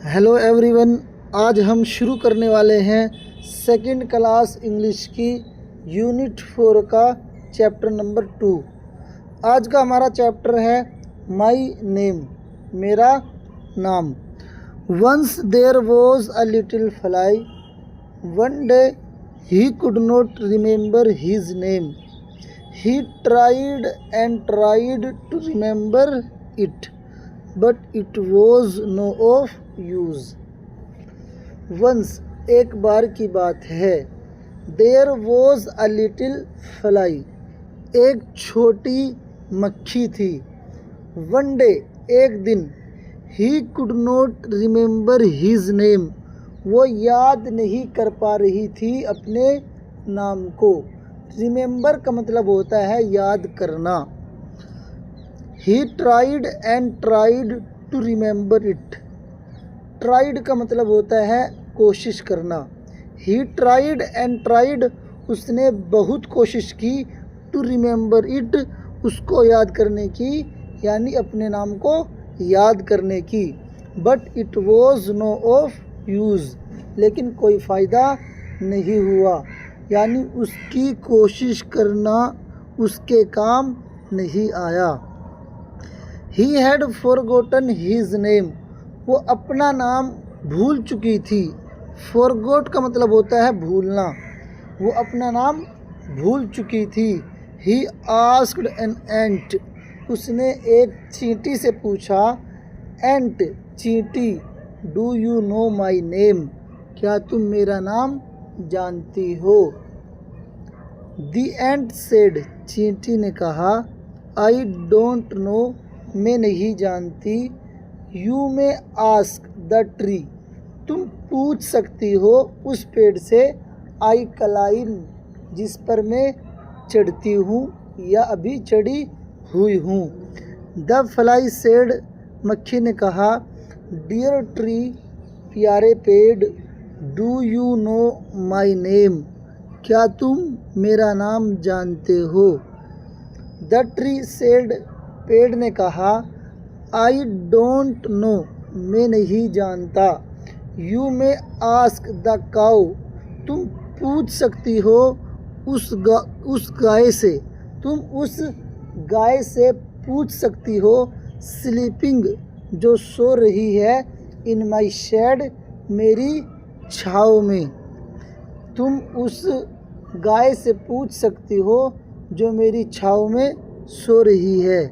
Hello everyone. आज हम शुरू करने वाले हैं सेकंड क्लास इंग्लिश की यूनिट 4 का चैप्टर नंबर 2। आज का हमारा चैप्टर है माई नेम, मेरा नाम। Once there was a little fly, one day he could not remember his name, he tried and tried to remember it, but it was no of use. Once एक बार की बात है, there was a little fly एक छोटी मक्खी थी। One day एक दिन, he could not remember his name वो याद नहीं कर पा रही थी अपने नाम को। रिमेंबर का मतलब होता है याद करना। He tried and tried to remember it, tried का मतलब होता है कोशिश करना। ही ट्राइड एंड ट्राइड उसने बहुत कोशिश की, टू रिमेंबर इट उसको याद करने की, यानी अपने नाम को याद करने की। But it was no of use लेकिन कोई फ़ायदा नहीं हुआ, यानी उसकी कोशिश करना उसके काम नहीं आया। He had forgotten his name वो अपना नाम भूल चुकी थी। फॉरगॉट का मतलब होता है भूलना। वो अपना नाम भूल चुकी थी। ही आस्क्ड एन एंट उसने एक चींटी से पूछा। एंट चींटी, do you know my name क्या तुम मेरा नाम जानती हो। दी एंट सेड चींटी ने कहा, आई डोंट नो मैं नहीं जानती। यू में आस्क द ट्री तुम पूछ सकती हो उस पेड़ से। आई क्लाइंब जिस पर मैं चढ़ती हूँ या अभी चढ़ी हुई हूँ। द फ्लाई सेड मक्खी ने कहा, डियर ट्री प्यारे पेड़, do you know my name क्या तुम मेरा नाम जानते हो। द ट्री सेड पेड़ ने कहा, आई डोंट नो मैं नहीं जानता। यू में आस्क द काऊ तुम पूछ सकती हो उस गाय से, तुम उस गाय से पूछ सकती हो। स्लीपिंग जो सो रही है, इन माई शेड मेरी छाँव में, तुम उस गाय से पूछ सकती हो जो मेरी छाँव में सो रही है।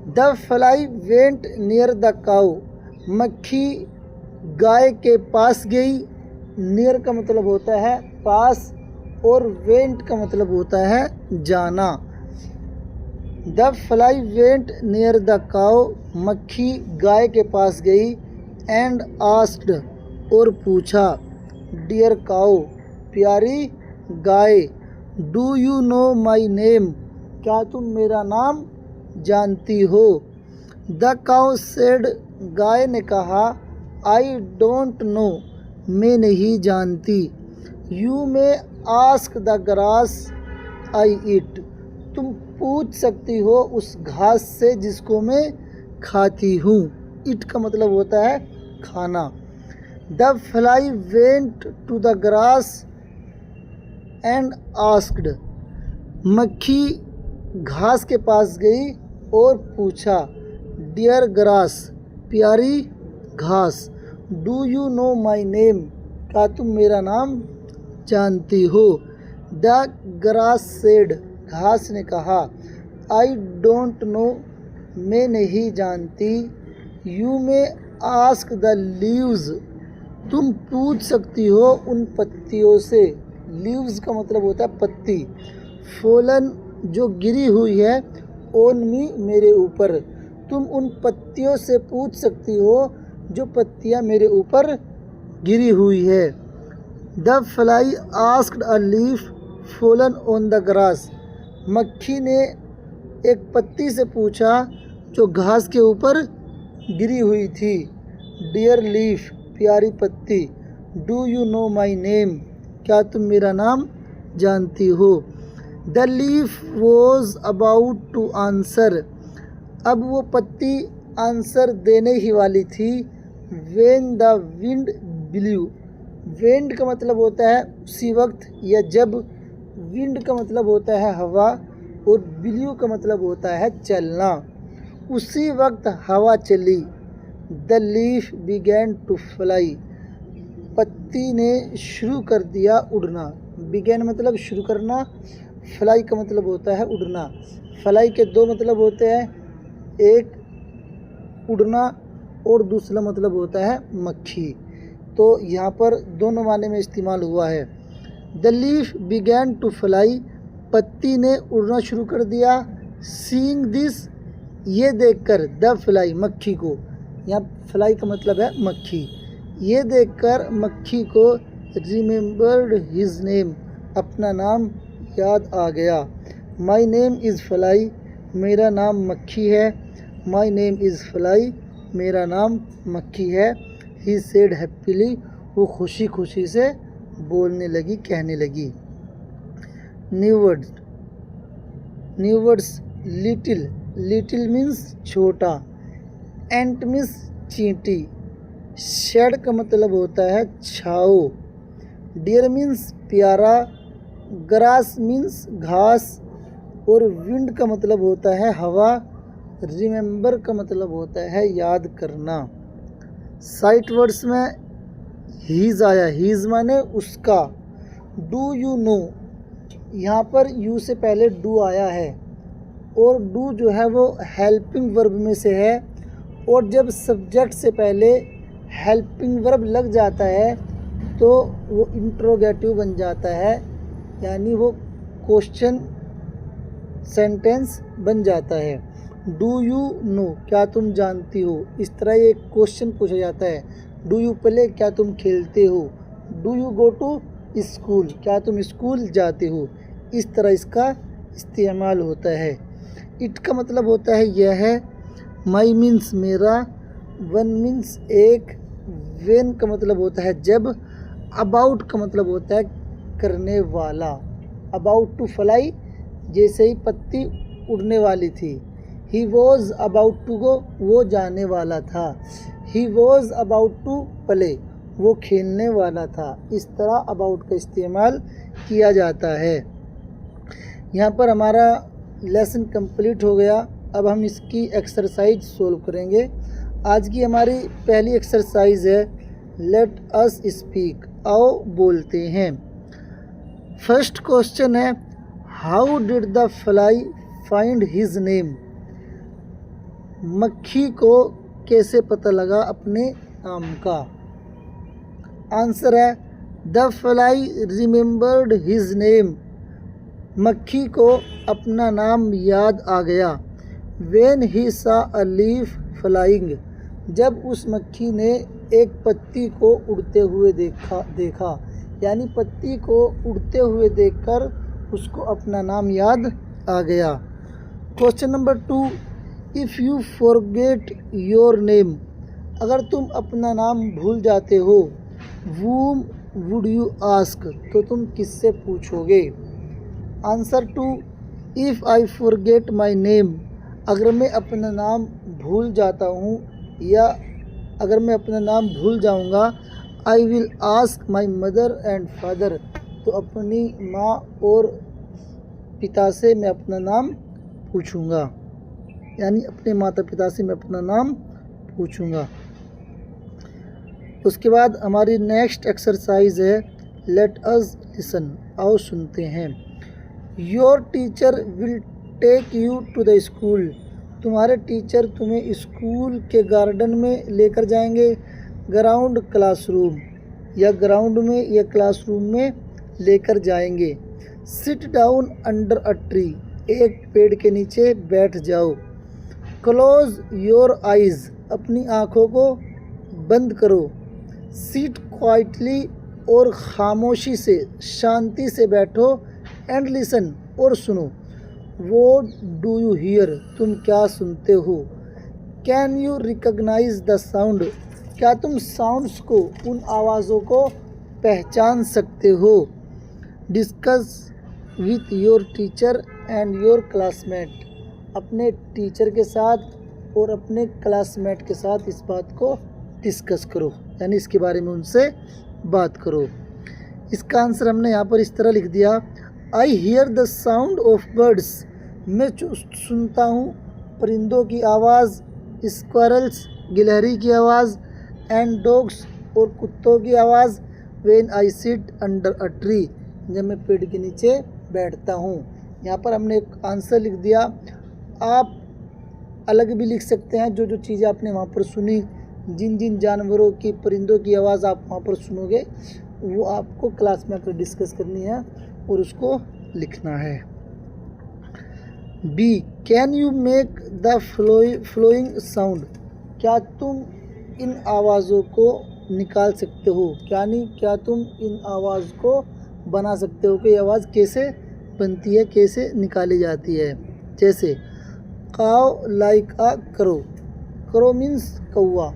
The fly went near the cow मक्खी गाय के पास गई। नियर का मतलब होता है पास और वेंट का मतलब होता है जाना। The fly went near the cow मक्खी गाय के पास गई। एंड आस्क्ड और पूछा, डियर काऊ प्यारी गाय, do you know my name क्या तुम मेरा नाम जानती हो। द काऊ सेड गाय ने कहा, आई डोंट नो मैं नहीं जानती। यू में ask the grass I eat तुम पूछ सकती हो उस घास से जिसको मैं खाती हूँ। ईट का मतलब होता है खाना। The fly went to the grass and asked मक्खी घास के पास गई और पूछा, डियर ग्रास प्यारी घास, do you know my name क्या तुम मेरा नाम जानती हो। द ग्रास सेड घास ने कहा, आई डोंट नो मैं नहीं जानती। यू में आस्क द लीव्स तुम पूछ सकती हो उन पत्तियों से। लीव्स का मतलब होता है पत्ती। फॉलन जो गिरी हुई है, ऑन मी मेरे ऊपर, तुम उन पत्तियों से पूछ सकती हो जो पत्तियाँ मेरे ऊपर गिरी हुई है। The fly asked a leaf fallen on the grass मक्खी ने एक पत्ती से पूछा जो घास के ऊपर गिरी हुई थी। डियर लीफ प्यारी पत्ती, do you know my name क्या तुम मेरा नाम जानती हो। The leaf was about to answer अब वो पत्ती आंसर देने ही वाली थी। When the wind blew, wind का मतलब होता है उसी वक्त या जब, विंड का मतलब होता है हवा और ब्लू का मतलब होता है चलना। उसी वक्त हवा चली। The leaf began to fly, पत्ती ने शुरू कर दिया उड़ना। बिगैन मतलब शुरू करना, फ्लाई का मतलब होता है उड़ना। फ्लाई के दो मतलब होते हैं, एक उड़ना और दूसरा मतलब होता है मक्खी। तो यहाँ पर दोनों माने में इस्तेमाल हुआ है। The leaf began to fly, पत्ती ने उड़ना शुरू कर दिया। सीइंग दिस, ये देखकर, द फ्लाई मक्खी को, यहाँ फ्लाई का मतलब है मक्खी, ये देखकर मक्खी को रिमेंबर्ड हिज नेम, अपना नाम याद आ गया। माई नेम इज़ फ्लाई, मेरा नाम मक्खी है। माई नेम इज़ फ्लाई, मेरा नाम मक्खी है। ही सेड हैप्पीली, वो खुशी खुशी से बोलने लगी, कहने लगी। New words, new words, little, little means छोटा, एंट मीन्स चींटी, शेड का मतलब होता है छाओ, डियर मीन्स प्यारा, ग्रास मीन्स घास और विंड का मतलब होता है हवा, रिमेंबर का मतलब होता है याद करना। साइट वर्ड्स में हीज आया, हीज माने उसका। डू यू नो, यहाँ पर यू से पहले डू आया है और डू जो है वो हेल्पिंग वर्ब में से है, और जब सब्जेक्ट से पहले हेल्पिंग वर्ब लग जाता है तो वो इंट्रोगेटिव बन जाता है, यानी वो क्वेश्चन सेंटेंस बन जाता है। डू यू नो, क्या तुम जानती हो, इस तरह ये क्वेश्चन पूछा जाता है। डू यू प्ले, क्या तुम खेलते हो। Do you go to school, क्या तुम स्कूल जाते हो। इस तरह इसका इस्तेमाल होता है। इट का मतलब होता है यह है। माई मीन्स मेरा, वन मीन्स एक, वेन का मतलब होता है जब, अबाउट का मतलब होता है करने वाला। अबाउट टू फ्लाई, जैसे ही पत्ती उड़ने वाली थी। He was about to go, वो जाने वाला था। He was about to play, वो खेलने वाला था। इस तरह अबाउट का इस्तेमाल किया जाता है। यहाँ पर हमारा लेसन कंप्लीट हो गया। अब हम इसकी एक्सरसाइज सोल्व करेंगे। आज की हमारी पहली एक्सरसाइज है लेट अस स्पीक, आओ बोलते हैं। फर्स्ट क्वेश्चन है how did the fly find his name, मक्खी को कैसे पता लगा अपने नाम का। आंसर है the fly remembered his name, मक्खी को अपना नाम याद आ गया। व्हेन ही सा अ लीफ फ्लाइंग, जब उस मक्खी ने एक पत्ती को उड़ते हुए देखा, यानी पत्ती को उड़ते हुए देखकर उसको अपना नाम याद आ गया। Question number 2, if you forget your name, अगर तुम अपना नाम भूल जाते हो, वूम वुड यू आस्क, तो तुम किससे पूछोगे। Answer 2, if I forget my name, अगर मैं अपना नाम भूल जाता हूँ या अगर मैं अपना नाम भूल जाऊँगा, I will ask my mother and father, तो अपनी माँ और पिता से मैं अपना नाम पूछूँगा, यानी अपने माता पिता से मैं अपना नाम पूछूँगा। उसके बाद हमारी नेक्स्ट एक्सरसाइज है लेट अस लिसन, आओ सुनते हैं। Your teacher will take you to the school, तुम्हारे टीचर तुम्हें स्कूल के गार्डन में लेकर जाएंगे। ग्राउंड क्लासरूम, या ग्राउंड में या क्लासरूम में लेकर जाएंगे। Sit down under a tree, एक पेड़ के नीचे बैठ जाओ। क्लोज योर आइज़, अपनी आँखों को बंद करो। सीट क्वाइटली, और खामोशी से शांति से बैठो। एंड लिसन, और सुनो। व्हाट डू यू हियर, तुम क्या सुनते हो। Can you recognise the sound, क्या तुम साउंड्स को, उन आवाज़ों को पहचान सकते हो। Discuss with your teacher and your classmate, अपने टीचर के साथ और अपने क्लासमेट के साथ इस बात को डिस्कस करो, यानी इसके बारे में उनसे बात करो। इसका आंसर हमने यहाँ पर इस तरह लिख दिया, I hear the sound of birds, मैं सुनता हूँ परिंदों की आवाज़, स्क्वायरल्स गिलहरी की आवाज़, एंड डॉग्स और कुत्तों की आवाज़, when I sit under a tree, जब मैं पेड़ के नीचे बैठता हूँ। यहाँ पर हमने एक आंसर लिख दिया। आप अलग भी लिख सकते हैं, जो जो चीज़ें आपने वहाँ पर सुनी, जिन जिन जानवरों की परिंदों की आवाज़ आप वहाँ पर सुनोगे वो आपको क्लास में आकर डिस्कस करनी है और उसको लिखना है। B, can you make the flowing sound, क्या तुम इन आवाज़ों को निकाल सकते हो, यानी क्या तुम इन आवाज़ को बना सकते हो कि ये आवाज़ कैसे बनती है, कैसे निकाली जाती है। जैसे काव लाइक अ करो, करो मीन्स कौवा,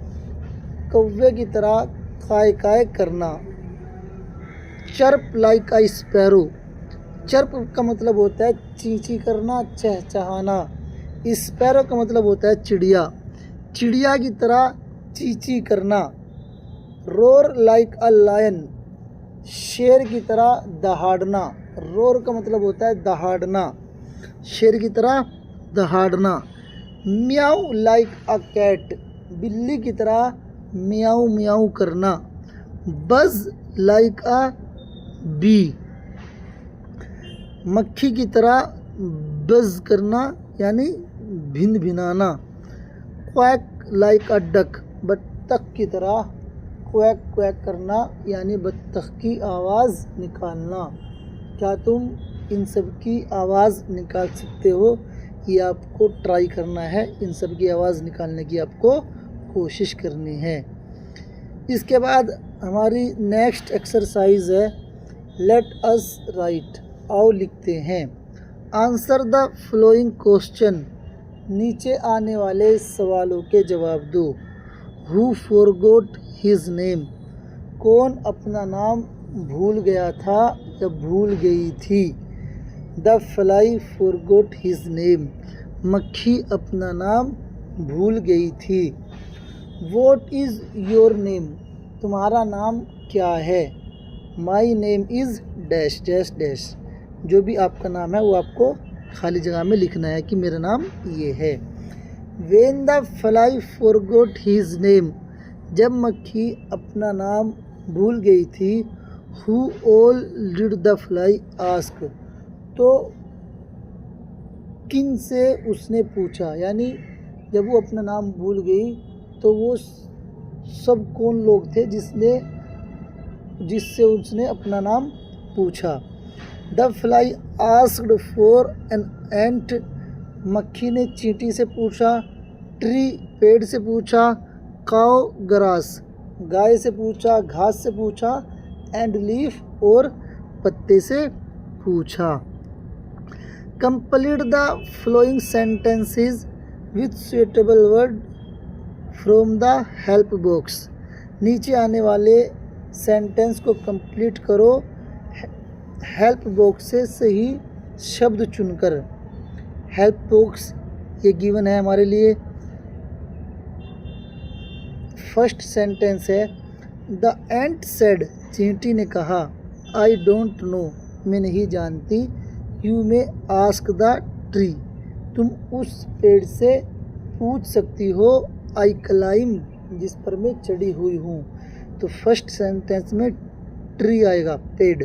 कौवे की तरह काय काय करना। चर्प लाइक अ स्पैरो, चर्प का मतलब होता है चींची करना, चहचहाना। स्पैरो का मतलब होता है चिड़िया, चिड़िया की तरह चींची करना। रोर लाइक अ लायन, शेर की तरह दहाड़ना। रोर का मतलब होता है दहाड़ना, शेर की तरह दहाड़ना। म्याऊ लाइक अ कैट, बिल्ली की तरह म्याऊ म्याऊ करना। बज लाइक अ बी, मक्खी की तरह बज करना यानी भिन भिनाना। क्वैक लाइक अ डक, बत्तख की तरह क्वैक क्वैक करना यानी बत्तख की आवाज़ निकालना। क्या तुम इन सब की आवाज़ निकाल सकते हो? ये आपको ट्राई करना है, इन सब की आवाज़ निकालने की आपको कोशिश करनी है। इसके बाद हमारी नेक्स्ट एक्सरसाइज है लेट अस राइट, आओ लिखते हैं। आंसर द फ्लोइंग क्वेश्चन, नीचे आने वाले सवालों के जवाब दो। हु फॉरगॉट हिज नेम, कौन अपना नाम भूल गया था या भूल गई थी। The fly forgot his name, मक्खी अपना नाम भूल गई थी। व्हाट इज़ योर नेम, तुम्हारा नाम क्या है। My name is dash dash dash, जो भी आपका नाम है वो आपको खाली जगह में लिखना है कि मेरा नाम ये है। When the fly forgot his name, जब मक्खी अपना नाम भूल गई थी। Who all did the fly ask, तो किन से उसने पूछा, यानी जब वो अपना नाम भूल गई तो वो सब कौन लोग थे जिससे उसने अपना नाम पूछा। The fly asked for an ant, मक्खी ने चींटी से पूछा। ट्री, पेड़ से पूछा। काउ, ग्रास, गाय से पूछा, घास से पूछा। एंड लीफ, और पत्ते से पूछा। Complete the flowing sentences with suitable word from the help box, नीचे आने वाले सेंटेंस को कंप्लीट करो हेल्प बॉक्स से सही शब्द चुनकर। हेल्प बॉक्स ये गिवन है हमारे लिए। फर्स्ट सेंटेंस है द एंट सेड, चींटी ने कहा। आई डोंट नो, मैं नहीं जानती। You may ask the tree, तुम उस पेड़ से पूछ सकती हो। आई क्लाइम, जिस पर मैं चढ़ी हुई हूँ। तो फर्स्ट सेंटेंस में ट्री आएगा, पेड़।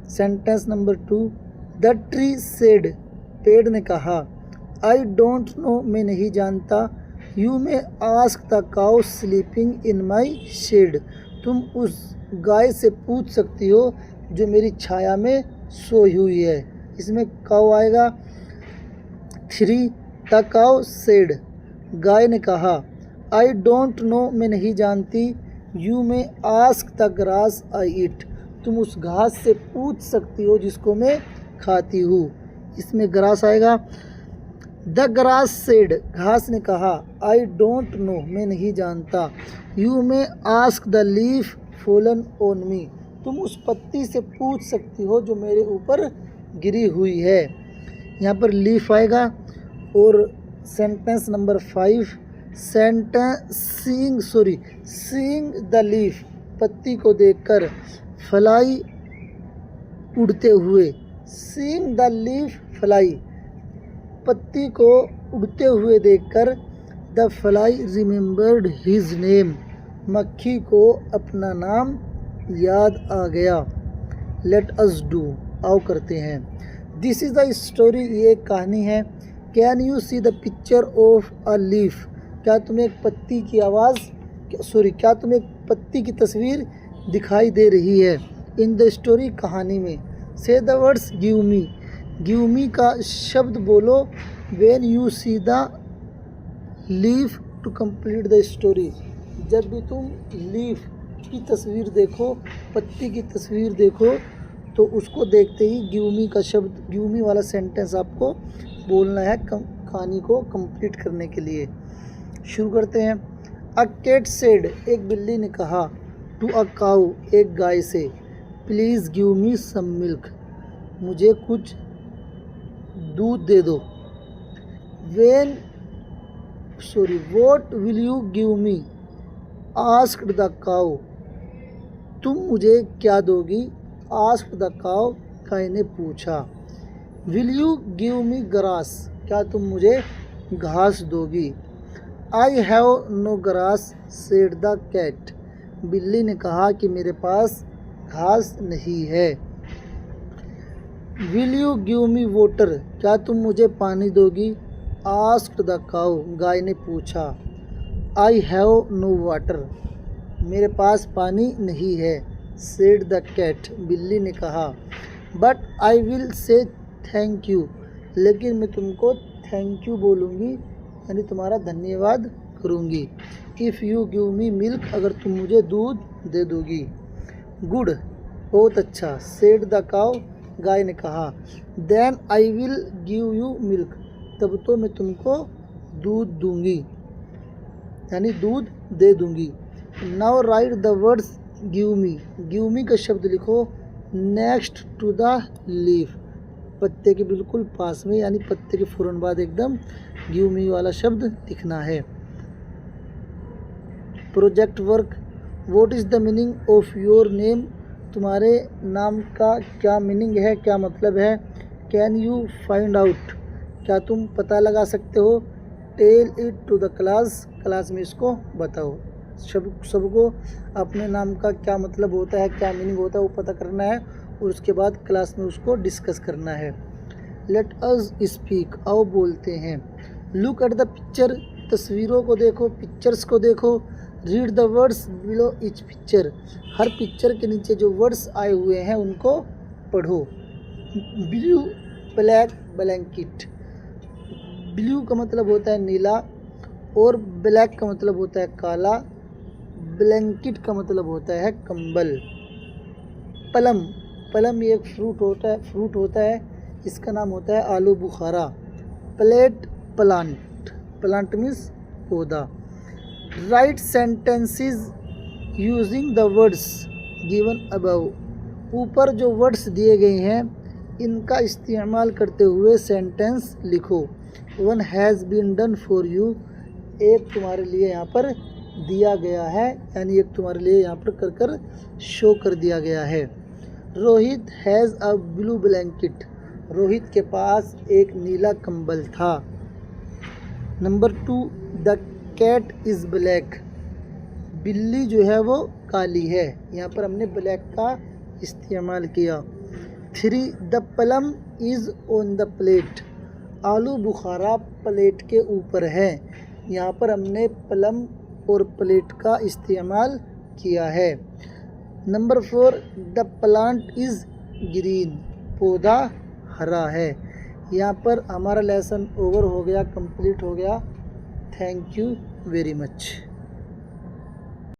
Sentence number 2, the tree said, पेड़ ने कहा। आई डोंट नो, मैं नहीं जानता। You may ask the cow sleeping in my shed, तुम उस गाय से पूछ सकती हो जो मेरी छाया में सोई हुई है। इसमें काउ आएगा। 3, द काउ सेड, गाय ने कहा। आई डोंट नो, मैं नहीं जानती। You may ask the grass I eat, तुम उस घास से पूछ सकती हो जिसको मैं खाती हूँ। इसमें ग्रास आएगा। द ग्रास सेड, घास ने कहा। आई डोंट नो, मैं नहीं जानता। You may ask the leaf fallen on me, तुम उस पत्ती से पूछ सकती हो जो मेरे ऊपर गिरी हुई है। यहाँ पर लीफ आएगा। और sentence number 5, seeing the leaf, पत्ती को देखकर, फ्लाई, उड़ते हुए, सीइंग द लीफ फ्लाई, पत्ती को उड़ते हुए देखकर, the fly remembered his name, मक्खी को अपना नाम याद आ गया। लेट अस डू, आओ करते हैं। दिस इज़ द स्टोरी, ये एक कहानी है। Can you see the picture of a leaf, क्या तुम्हें एक पत्ती की क्या तुम्हें एक पत्ती की तस्वीर दिखाई दे रही है। इन द स्टोरी, कहानी में। से द वर्ड्स गिव मी का शब्द बोलो। When you see the leaf to complete the story, जब भी तुम लीफ की तस्वीर देखो, पत्ती की तस्वीर देखो, तो उसको देखते ही गिव मी वाला सेंटेंस आपको बोलना है कहानी को कंप्लीट करने के लिए। शुरू करते हैं। अ कैट सेड, एक बिल्ली ने कहा, टू अ काऊ, एक गाय से, please give me some milk, मुझे कुछ दूध दे दो। What will you give me, asked the cow, तुम मुझे क्या दोगी, आस्क्ड द काऊ, गाय ने पूछा। Will you give me grass, क्या तुम मुझे घास दोगी। I have no grass, said the cat, बिल्ली ने कहा कि मेरे पास घास नहीं है। Will you give me water, क्या तुम मुझे पानी दोगी, आस्क्ड द काऊ, गाय ने पूछा। आई हैव नो वाटर, मेरे पास पानी नहीं है, सेड द कैट, बिल्ली ने कहा। But I will say thank you, लेकिन मैं तुमको थैंक यू बोलूँगी, यानी तुम्हारा धन्यवाद करूँगी। If you give me milk, अगर तुम मुझे दूध दे दोगी। गुड, बहुत अच्छा, सेड द काऊ, गाय ने कहा। Then I will give you milk, तब तो मैं तुमको दूध दूंगी, यानी दूध दे दूंगी। Now right the words give me का शब्द लिखो नेक्स्ट टू द लीफ, पत्ते के बिल्कुल पास में, यानी पत्ते के फ़ौरन बाद एकदम गिव मी वाला शब्द लिखना है। Project work. What is the meaning of your name, तुम्हारे नाम का क्या मीनिंग है, क्या मतलब है। कैन यू फाइंड आउट, क्या तुम पता लगा सकते हो। Tell it to the class में इसको बताओ। सबको अपने नाम का क्या मतलब होता है, क्या मीनिंग होता है, वो पता करना है और उसके बाद क्लास में उसको डिस्कस करना है। लेट अस स्पीक, आओ बोलते हैं। लुक एट द पिक्चर, तस्वीरों को देखो, पिक्चर्स को देखो। Read the words below each picture, her picture के नीचे जो वर्ड्स आए हुए हैं उनको पढ़ो। ब्लू ब्लैक ब्लैंकेट, ब्लू का मतलब होता है नीला और ब्लैक का मतलब होता है काला, ब्लैंकेट का मतलब होता है कंबल। प्लम ये एक फ्रूट होता है, इसका नाम होता है आलू बुखारा। प्लांट मीन्स पौधा। Right sentences using the words given above, ऊपर जो वर्ड्स दिए गए हैं इनका इस्तेमाल करते हुए सेंटेंस लिखो। One has been done for you, एक तुम्हारे लिए यहाँ पर दिया गया है, यानी एक तुम्हारे लिए यहाँ पर कर शो कर दिया गया है। Rohit has a blue blanket, Rohit के पास एक नीला कंबल था। Number 2, the cat is black, बिल्ली जो है वो काली है, यहाँ पर हमने ब्लैक का इस्तेमाल किया। 3, the plum is on the plate, आलू बुखारा प्लेट के ऊपर है, यहाँ पर हमने प्लम और प्लेट का इस्तेमाल किया है। Number 4, the plant is green, पौधा हरा है। यहाँ पर हमारा लेसन ओवर हो गया, कंप्लीट हो गया। Thank you very much.